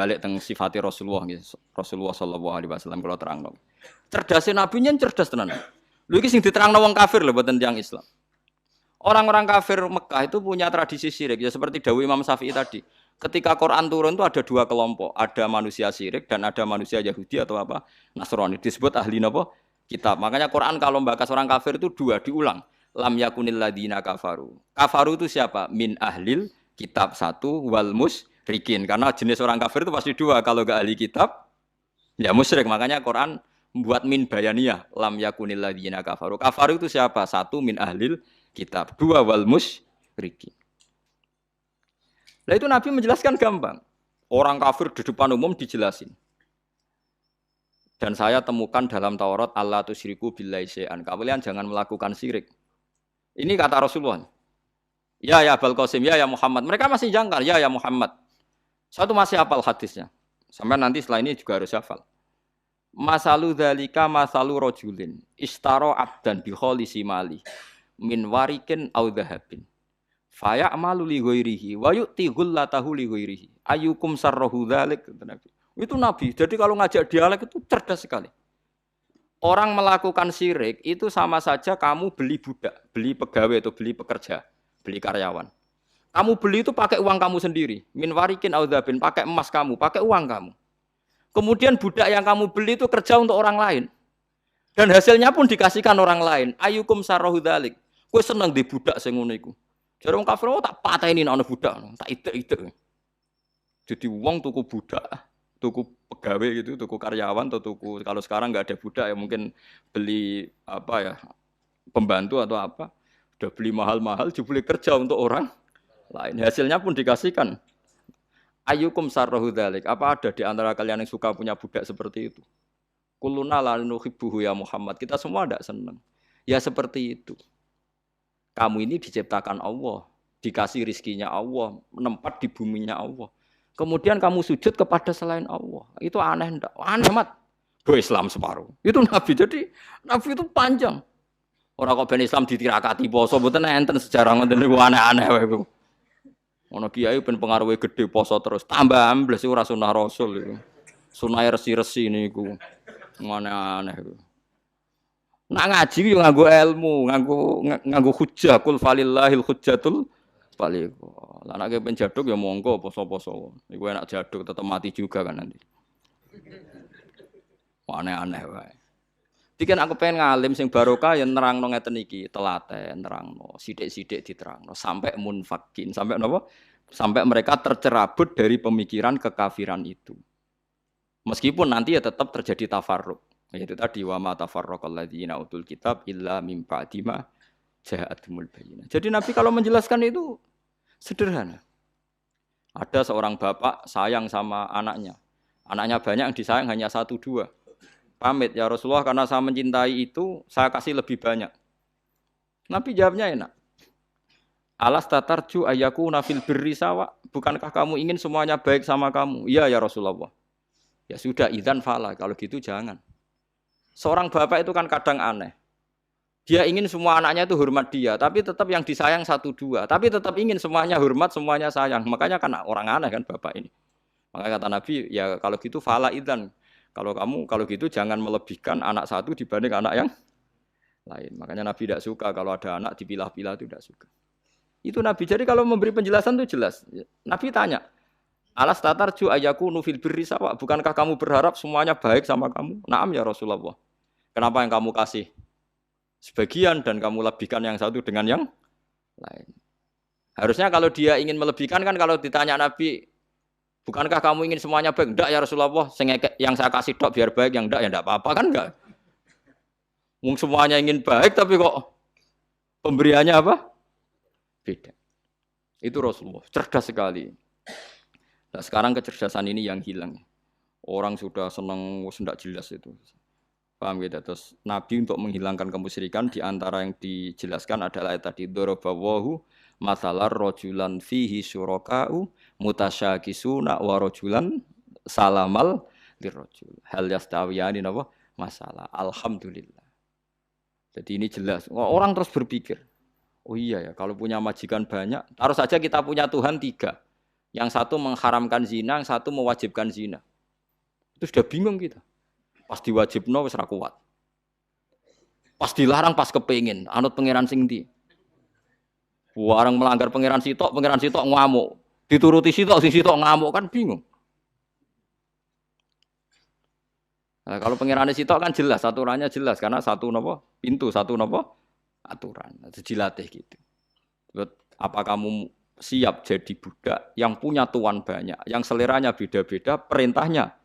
balik teng sifati Rasulullah nggih. Rasulullah sallallahu alaihi wasallam kula terangno. Cerdase nabi nyen cerdas tenan. Lho iki sing diterangno wong kafir lho mboten tiyang Islam. Orang-orang kafir Mekah itu punya tradisi syirik ya seperti dawuh Imam Syafi'i tadi. Ketika Quran turun itu ada dua kelompok, ada manusia syirik dan ada manusia Yahudi atau apa Nasrani. Disebut ahli napa? Kitab. Makanya Quran kalau membahas orang kafir itu dua diulang. Lam yakunil ladina kafaru. Kafaru itu siapa? Min ahlil kitab satu wal musyrikin. Karena jenis orang kafir itu pasti dua. Kalau enggak ahli kitab ya musyrik. Makanya Quran membuat min bayaniyah. Lam yakunil ladina kafaru. Kafaru itu siapa? Satu min ahlil kitab. Dua wal musyrikin. Nah itu Nabi menjelaskan gampang. Orang kafir di depan umum dijelasin. Dan saya temukan dalam Taurat Allah tusyriku billahi syai'an. Kalian jangan melakukan syirik. Ini kata Rasulullah. Ya Abul Qasim, ya Muhammad. Mereka masih jangkar, ya Muhammad. Satu masih hafal hadisnya. Sampai nanti setelah ini juga harus hafal. Masalu dzalika masalu rajulin ishtara abdan bi khalisi mali min warikin aw dhahabin. Faya amalu li ghairihi wa yu'ti ghullatahu li ghairihi. Ayyukum sarrahu dzalik Nabi. Itu Nabi. Jadi kalau ngajak dialek itu cerdas sekali. Orang melakukan syirik itu sama saja kamu beli budak, beli pegawai atau beli pekerja, beli karyawan. Kamu beli itu pakai uang kamu sendiri. Min warikin aw dzabin, pakai emas kamu, pakai uang kamu. Kemudian budak yang kamu beli itu kerja untuk orang lain. Dan hasilnya pun dikasihkan orang lain. Ayyukum sarrahu dzalik. Kowe seneng di budak sing ngono iku. Jare wong kafir tak pateni nek ana budak, tak idek-idek. Jadi wong tuku budak, tuku pegawai gitu, tuku karyawan atau tuku kalau sekarang nggak ada budak ya mungkin beli apa ya pembantu atau apa, udah beli mahal-mahal dibeli kerja untuk orang lain. Hasilnya pun dikasihkan. Ayyukum sarrahu dzalik. Apa ada di antara kalian yang suka punya budak seperti itu? Kulluna la nuhibbuhu ya Muhammad. Kita semua tidak senang. Ya seperti itu. Kamu ini diciptakan Allah, dikasih rizkinya Allah, menempat di buminya Allah. Kemudian kamu sujud kepada selain Allah. Itu aneh enggak? Aneh mat. Do Islam separuh. Itu Nabi. Jadi Nabi itu panjang. Orang kok ben Islam ditirakati poso mboten enten sejarah ngoten niku aneh-aneh wae iku. Ono kiai ben pengaruhe gede poso terus tambah ambles iku ora sunah Rasul iku. Sunah resi-resi niku. Aneh-aneh iku. Nak ngaji yo nganggo ilmu, nganggo hujjah kul falillahil hujjatul baligh. Lah nek ben jaduk ya monggo poso-poso. Iku enak jaduk tetep mati juga kan nanti. Aneh-aneh wae. Diken aku pengen ngalim sing barokah ya nerangno ngeten iki, telaten nerangno, sithik-sithik diterangno sampai munfakin, sampai napa? Sampai mereka tercerabut dari pemikiran kekafiran itu. Meskipun nanti ya tetap terjadi tafarruq. Yaitu tadi wa ma tafarraqal ladzina utul kitab illa mim ba'di ma ja'atumul bayyinah. Jadi Nabi kalau menjelaskan itu sederhana. Ada seorang bapak sayang sama anaknya. Anaknya banyak yang disayang hanya 1, 2. Pamit ya Rasulullah karena saya mencintai itu saya kasih lebih banyak. Nabi jawabnya enak. Alas tatarju ayyakuna fil birri sawa. Bukankah kamu ingin semuanya baik sama kamu? Iya ya Rasulullah. Ya sudah idzan fala kalau gitu jangan. Seorang bapak itu kan kadang aneh. Dia ingin semua anaknya itu hormat dia, tapi tetap yang disayang 1, 2. Tapi tetap ingin semuanya hormat, semuanya sayang. Makanya kan orang aneh kan bapak ini. Makanya kata Nabi, ya kalau gitu fala idzan. Kalau gitu jangan melebihkan anak satu dibanding anak yang lain. Makanya Nabi tidak suka kalau ada anak dipilah-pilah itu tidak suka. Itu Nabi. Jadi kalau memberi penjelasan itu jelas. Nabi tanya, alas tatarju ayyakunu fil birri sawa. Bukankah kamu berharap semuanya baik sama kamu? Naam ya Rasulullah. Kenapa yang kamu kasih sebagian dan kamu lebihkan yang satu dengan yang lain? Harusnya kalau dia ingin melebihkan kan kalau ditanya Nabi, bukankah kamu ingin semuanya baik? Enggak ya Rasulullah, yang saya kasih dok biar baik, yang enggak ya enggak apa-apa kan enggak. Semuanya ingin baik tapi kok pemberiannya apa? Beda. Itu Rasulullah, cerdas sekali. Nah, sekarang kecerdasan ini yang hilang. Orang sudah senang, tidak jelas itu. Paham gitu? Terus Nabi untuk menghilangkan kemusyrikan di antara yang dijelaskan adalah tadi dorobawahu masalah rojulan fihi syuraka'u mutasyakisuna wa rojulan salamal lirrojul. Hal yastawiyani napa? Masalah. Alhamdulillah. Jadi ini jelas. Orang terus berpikir, oh iya ya kalau punya majikan banyak, harus saja kita punya Tuhan 3. Yang satu mengharamkan zina, yang satu mewajibkan zina. Itu sudah bingung kita. Pas diwajibno wis ra kuat. Pas dilarang pas kepengin, anut pangeran sing ndi. Warang melanggar pangeran sitok ngamuk. Dituruti sitok sing sitok ngamuk kan bingung. Nah, kalau pangeran sitok kan jelas, aturannya jelas karena satu napa? Pintu, satu napa? Aturan. Itu dilatih gitu. Apa kamu siap jadi budak yang punya tuan banyak, yang seleranya beda-beda, perintahnya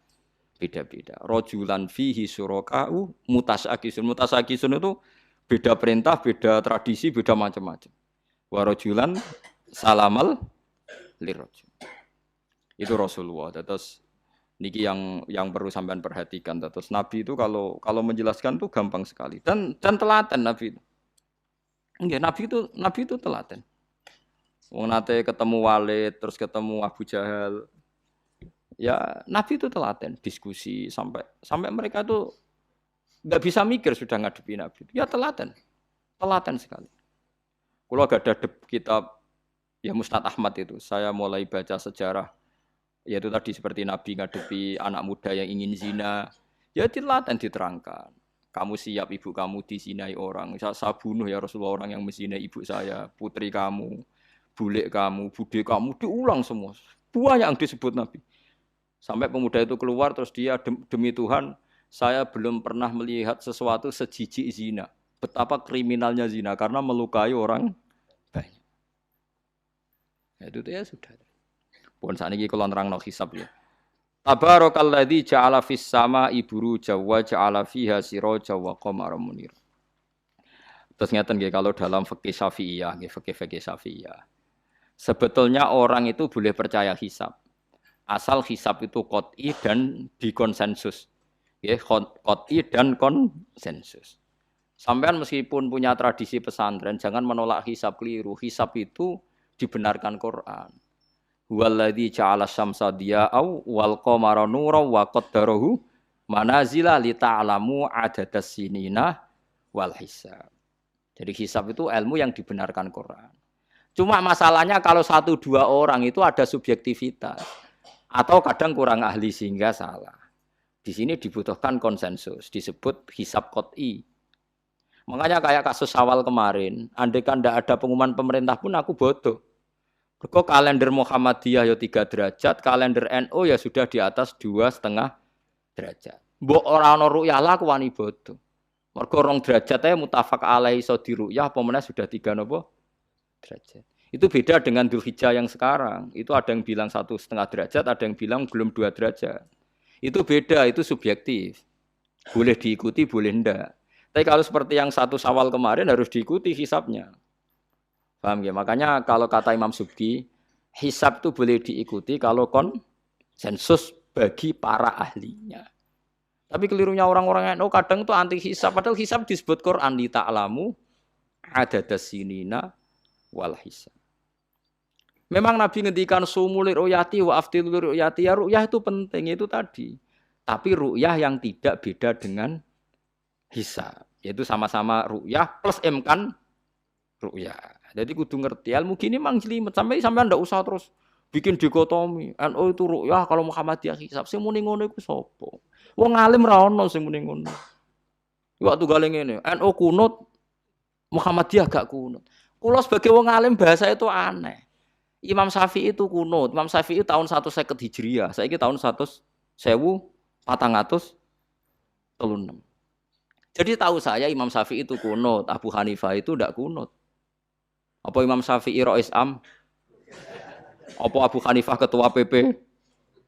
beda-beda. Rojulan fihi suraka'u mutasakisun. Mutasakisun itu beda perintah, beda tradisi, beda macam-macam. Wa rojulan salamal lirajul. Itu Rasulullah. Terus niki yang perlu sampean perhatikan. Terus Nabi itu kalau menjelaskan tuh gampang sekali dan telaten Nabi itu. Enggak, Nabi itu telaten. Wong nate ketemu Walid, terus ketemu Abu Jahal. Ya, Nabi itu telaten diskusi sampai mereka tuh nggak bisa mikir sudah ngadepi Nabi. Ya telaten sekali. Kalau gak ada kitab ya Musnad Ahmad itu, saya mulai baca sejarah. Yaitu tadi seperti Nabi ngadepi anak muda yang ingin zina. Ya telaten diterangkan. Kamu siap ibu kamu dizinai orang. Saya bunuh ya Rasulullah orang yang menzinai ibu saya, putri kamu, bulik kamu, bude kamu, diulang semua. Banyak yang disebut Nabi. Sampai pemuda itu keluar terus dia demi Tuhan, saya belum pernah melihat sesuatu sejijik zina. Betapa kriminalnya zina karena melukai orang banyak. Itu ya sudah. Pun saat ini kalau nerangno hisab ya. Tabarakalladzi ja'ala fis sama'i buruja wa ja'ala fiha siraja wa qamaran munir. Terus ngeten nggih kalau dalam fikih Syafi'iyah, nggih fikih Syafi'iyah. Sebetulnya orang itu boleh percaya hisab. Asal hisab itu qot'i dan dikonsensus. Ya, qot'i dan konsensus. Sampean meskipun punya tradisi pesantren, jangan menolak hisab keliru. Hisab itu dibenarkan Quran. Huwallazi ja'ala syamsa diya'au wal qamara nuran wa qaddarahu manazila li ta'lamu adadas sinina wal hisab. Jadi hisab itu ilmu yang dibenarkan Quran. Cuma masalahnya kalau 1-2 orang itu ada subjektivitas. Atau kadang kurang ahli sehingga salah. Di sini dibutuhkan konsensus, disebut hisab qot'i. Makanya kayak kasus awal kemarin, andai kan tidak ada pengumuman pemerintah pun aku bodoh. Kok kalender Muhammadiyah ya 3 derajat, kalender NU ya sudah di atas 2,5 derajat. Mbok ora ana ru'yah lah aku wani bodoh. Mergo 2 derajat ae mutafaq alaihi iso diru'yah apa meneh sudah 3 napa derajat. Itu beda dengan Dzulhijjah yang sekarang. Itu ada yang bilang 1,5 derajat, ada yang bilang belum 2 derajat. Itu beda, itu subjektif. Boleh diikuti, boleh enggak. Tapi kalau seperti yang 1 Syawal kemarin harus diikuti hisabnya. Paham ya? Makanya kalau kata Imam Subki, hisab itu boleh diikuti kalau konsensus bagi para ahlinya. Tapi kelirunya orang-orang NU kadang itu anti hisab. Padahal hisab disebut Quran li ta'lamu adadas sinina wal hisab. Memang Nabi ngendikan sumulir ru'yati wa aftilur ru'yati. Ya ru'yah itu penting, itu tadi. Tapi ru'yah yang tidak beda dengan hisab. Yaitu sama-sama ru'yah plus imkan ru'yah. Jadi kudu ngerti. Ilmu gini mang jelimet. Sampai ndak usah terus bikin dikotomi. NU itu ru'yah, kalau Muhammadiyah hisab. Sing muni ngono iku sapa? Wong alim ra ono sing muni ngono. Waktu gale ngene, NU kunut, Muhammadiyah gak kunut. Kula sebagai wong alim bahasa itu aneh. Imam Syafi'i itu kunut. Imam Syafi'i tahun 150 Hijriah. Saiki tahun 1436. Jadi tahu saya Imam Syafi'i itu kunut, Abu Hanifah itu tidak kunut. Apa Imam Syafi'i Rais Am? Apa Abu Hanifah ketua PP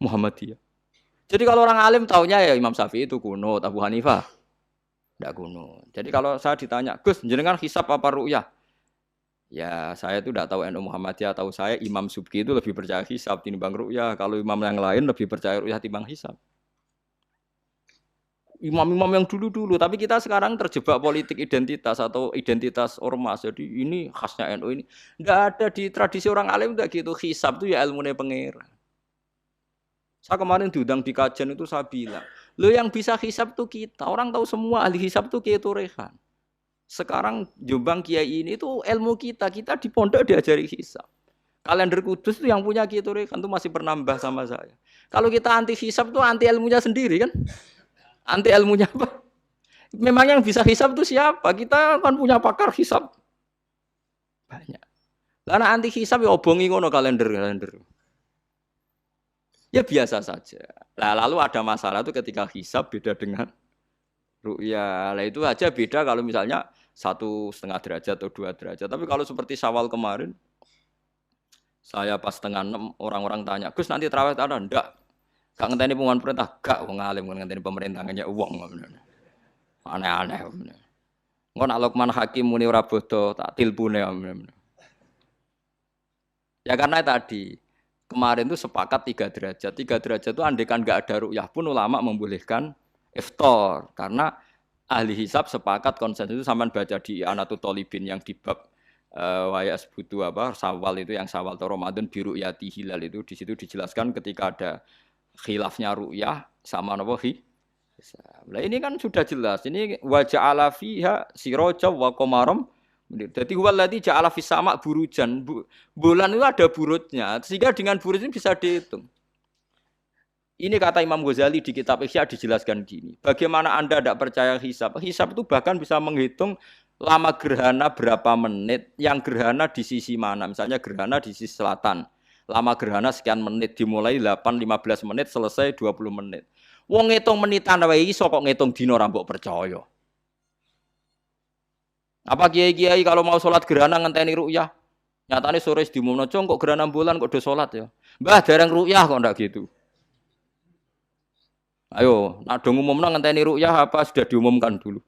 Muhammadiyah? Jadi kalau orang alim taunya ya Imam Syafi'i itu kunut, Abu Hanifah tidak kunut. Jadi kalau saya ditanya, Gus, jenengan hisab apa ru'yah? Ya, saya itu tidak tahu NU Muhammadiyah, tahu saya Imam Subki itu lebih percaya hisab timbang ru'yah. Kalau imam yang lain lebih percaya ru'yah timbang hisab. Imam-imam yang dulu-dulu, tapi kita sekarang terjebak politik identitas atau identitas ormas. Jadi ini khasnya NU ini. Tidak ada di tradisi orang alim tidak gitu. Hisab itu ya ilmunya pangeran. Saya kemarin diundang di kajian itu saya bilang, lo yang bisa hisab itu kita. Orang tahu semua ahli hisab itu Kiai Turehan. Sekarang Jombang Kiai ini itu ilmu kita di pondok diajari hisab. Kalender kudus itu yang punya Ki Turikan itu masih penambah sama saya. Kalau kita anti hisab itu anti ilmunya sendiri kan? Anti ilmunya apa? Memang yang bisa hisab itu siapa? Kita kan punya pakar hisab banyak. Karena anti hisab ya obongi ngono kalender. Ya biasa saja. Nah, lalu ada masalah itu ketika hisab beda dengan ru'ya. Lah itu aja beda kalau misalnya 1,5 derajat atau 2 derajat. Tapi kalau seperti Syawal kemarin, saya pas setengah 6 orang-orang tanya, Gus nanti terawih ada? Enggak. Gak ngenteni pengumuman perintah, gak wong alim ngenteni pemerintah ngenya uang. Aneh-aneh. Engko nak Lukman Hakim muni ora bodo tak tilpune. Ya karena tadi kemarin itu sepakat 3 derajat. 3 derajat itu andekan enggak ada ru'yah pun ulama membolehkan iftar karena ahli hisab sepakat konsensus itu sampean baca di Anatut Thalibin yang di bab wayas butuh apa Syawal itu yang Syawal atau Ramadan biru yati hilal itu di situ dijelaskan ketika ada khilafnya ru'yah sama napa Nah ini kan sudah jelas. Ini wa ja'ala fiha siraja wa qamaram. Jadi waladzi ja'ala fis sama burujan. Bulan itu ada burutnya. Sehingga dengan burut ini bisa dihitung. Ini kata Imam Ghazali di kitab Ihya dijelaskan gini. Bagaimana Anda tidak percaya hisab? Hisab itu bahkan bisa menghitung lama gerhana berapa menit, yang gerhana di sisi mana. Misalnya gerhana di sisi selatan. Lama gerhana sekian menit, dimulai 8-15 menit, selesai 20 menit. Wong ngitung menitan wae iso kok ngitung dina ora mbok percaya. Apa kiai-kiai kalau mau sholat gerhana ngenteni ru'yah? Nyatane sore diumumno kok gerhana bulan kok do sholat ya. Mbah dereng ru'yah kok ndak gitu. Ayo, nak do ngumumno ngenteni ru'yah apa sudah diumumkan dulu.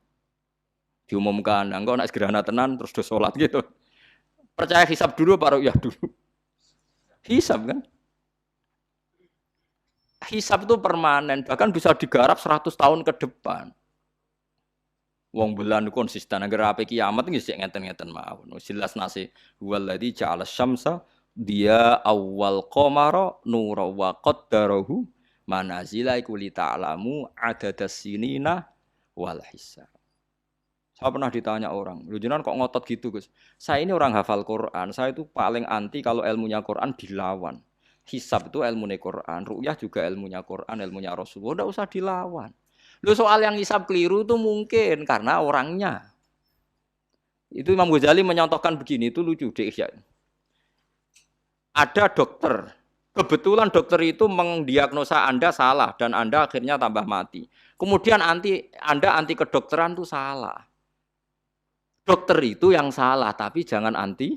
Diumumkan, engko nek gerhana tenan terus do sholat gitu. Percaya hisab dulu apa ru'yah dulu? Hisab kan? Hisab itu permanen, bahkan bisa digarap 100 tahun ke depan. Wong bulan konsisten agar ape kiamat nggih sik ngeten-ngeten mawon. Jelas nase waladzi ja'ala syamsa dia awal qamara nura wa qaddarahu manazila iku li ta'lamu adadas sinina wal hisab. Saya pernah ditanya orang, "Lho jenengan kok ngotot gitu, Gus?" Saya ini orang hafal Quran, saya itu paling anti kalau ilmunya Quran dilawan. Hisab itu ilmunya Quran, ru'yah juga ilmunya Quran, ilmunya Rasulullah, enggak usah dilawan. Loh soal yang hisab keliru itu mungkin karena orangnya. Itu Imam Ghazali menyontohkan begini, itu lucu deh ya. Ada dokter, kebetulan dokter itu mendiagnosa Anda salah dan Anda akhirnya tambah mati. Kemudian Anda anti kedokteran itu salah. Dokter itu yang salah, tapi jangan anti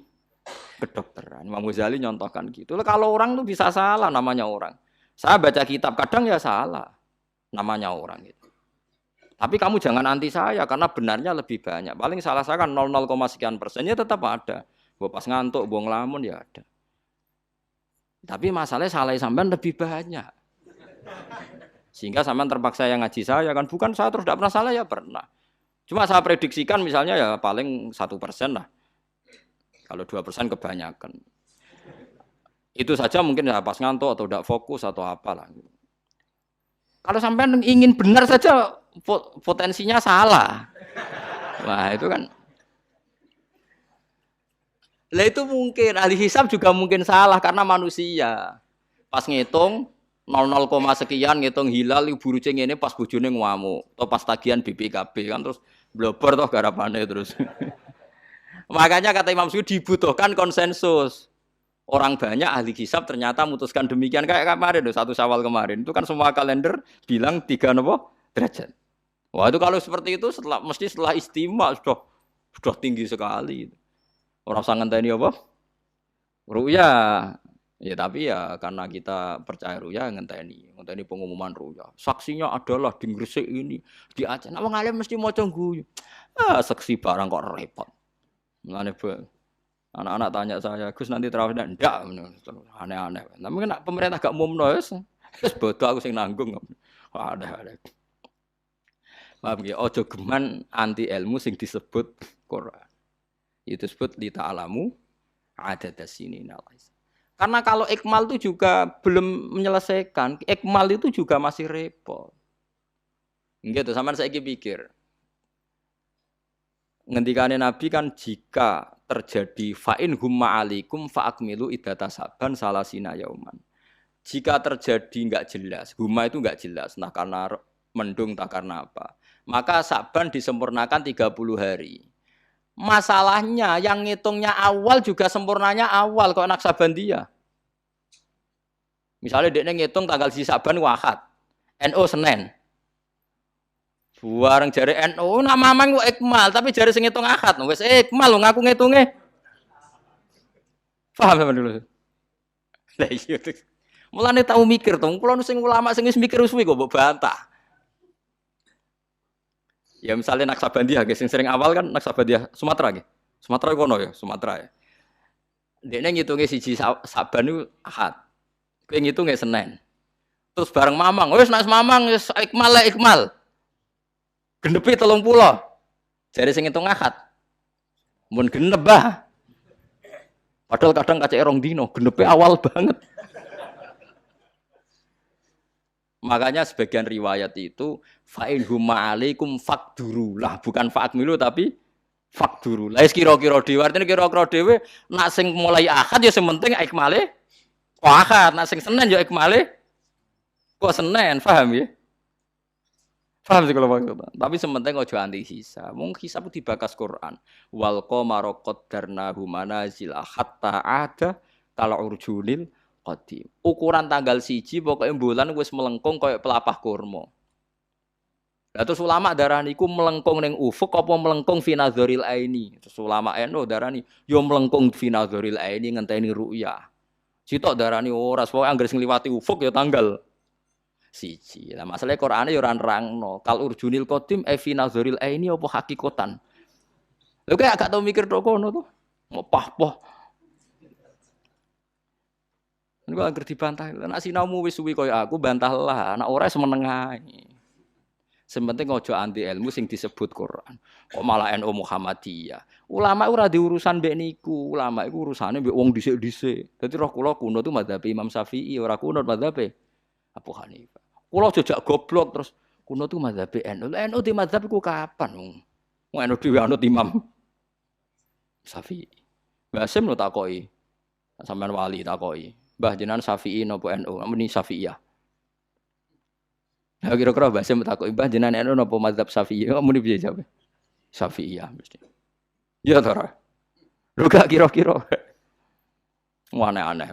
kedokteran. Imam Ghazali nyontohkan gitu. Kalau orang itu bisa salah namanya orang. Saya baca kitab kadang ya salah namanya orang gitu. Tapi kamu jangan anti saya karena benarnya lebih banyak. Paling salah saya kan 0, sekian persennya tetap ada. Gua pas ngantuk, gua ngelamun ya ada. Tapi masalahnya salah sampean lebih banyak. Sehingga sampean terpaksa yang ngaji saya kan bukan saya terus tidak pernah salah ya pernah. Cuma saya prediksikan misalnya ya paling 1% lah. Kalau 2% kebanyakan. Itu saja mungkin ya pas ngantuk atau tidak fokus atau apalah. Kalau sampean ingin benar saja potensinya salah. Wah, itu kan. Lah itu mungkin ahli hisab juga mungkin salah karena manusia. Pas ngitung 00, sekian ngitung hilal buruce ngene pas bojone ngamuk atau pas tagihan BPKB kan terus blober toh garapane terus. Makanya kata Imam Suyuti dibutuhkan konsensus. Orang banyak ahli hisab ternyata memutuskan demikian kayak kemarin 1 Syawal kemarin. Itu kan semua kalender bilang 3 derajat. Wah, itu kalau seperti itu mesti setelah istimewa sudah tinggi sekali. Orang sangat ngenteni apa? Ru'ya. Ya tapi ya karena kita percaya ru'ya ngenteni pengumuman ru'ya. Saksinya adalah di Gresik ini, di Aceh. Nah, wong alim mesti maca guyu. Ah, saksi barang kok repot. Mulane anak-anak tanya saya, Gus nanti terawih ndak? Aneh-aneh. Tapi kan pemerintah gak umumno wis bodoh aku sing nanggung. Ada. Paham nggih? Aja geman anti ilmu sing disebut Quran. Itu disebut li ta'lamu adadas sinina. Karena kalau ikmal itu juga belum menyelesaikan, ikmal itu juga masih repot. Nggih to, sampean saiki pikir. Ngendikane Nabi kan jika terjadi fa'in humma alikum fa'akmilu iddata saban salasina yauman. Jika terjadi enggak jelas, humma itu enggak jelas, nah karena mendung tak karena apa, maka saban disempurnakan 30 hari. Masalahnya yang ngitungnya awal juga sempurnanya awal kok Naksabandia. Misalnya dia ngitung tanggal si Saban Ahad, NU Senin. Bareng jari NU nama mang ikmal, tapi jari sing ngitung Ahad, wis ikmal lo ngaku ngitungnya. Paham sampean dulu? Lah iya. Mulane tau mikir to, kula sing ulama sing wis mikir suwi kok mbok bantah. Ya misalnya Naksabandia sing sering awal kan Naksabandia Sumatera nggih. Sumatera kono ya, Sumatera ya. Dekne ngitunge siji Saban niku Ahad. Kowe ngitunge Senin. Terus bareng Mamang, wis nek Mamang wis ikmal le ikmal. Genepi 30. Jare sing ngitung Ahad. Mun genep bah. Padahal kadang kacek rong dino, genepe awal banget. Makanya sebagian riwayat itu fa'in huma alaikum fakduru lah, bukan fa'akmilu tapi fakduru. Lah kira-kira dhewe artine kira-kira dhewe nak sing mulai Ahad ya sing penting ikmale kok Ahad, nak sing Senin ya ikmale kok Senin, paham ya? Paham sih kalau maksud. Tapi sementing aja anti hisab. Mung hisab dibakas Quran. Wal qamara qaddarnahu manazila hatta ada kal urjunil qadim. Ukuran tanggal 1 pokoke bulan wis melengkung koyo pelapah kurma. Lah terus ulama darani iku melengkung ning ufuk apa melengkung fi nazaril aini. Terus ulama NU darani yo melengkung fi nazaril aini ngenteni ru'yah. Sitok darani ora pokoke anggere sing liwati ufuk ya tanggal 1. Lah masalahe Qur'ane ya ora nerangno. Kal urjunil qadim fi nazaril aini apa hakikatan. Lha kok gak tau mikir tok kono to. Ngopah-poh. Niku anggere dibantah. Nek sinaumu wis suwi kaya aku bantahlah, nek ora semeneng ae. Sementing aja anti ilmu sing disebut Quran. Kok malah NU Muhammadiyah. Ulama ora diurusan mbek niku. Ulama iku urusane mbek wong dhisik-dhisik. Dadi roh kula kuno tu mazhab Imam Syafi'i, ora kuno mazhab Abu Hanifah. Kula jejak goblok terus kuno tu mazhab NU. NU di mazhab iku kapan? Wong NU dhewe anut Imam Syafi'i. Mbah Sim lo takoki. Sampeyan wali takoki. Mbah jenengan Syafi'i napa NU? Muni Syafi'iyah. Ya kira-kira Mbah Sim takoki, Mbah jenengan NU napa mazhab Syafi'i? Muni piye jawab? Syafi'iyah mesti. Ya to ora. Lho gak kira-kira. Aneh-aneh.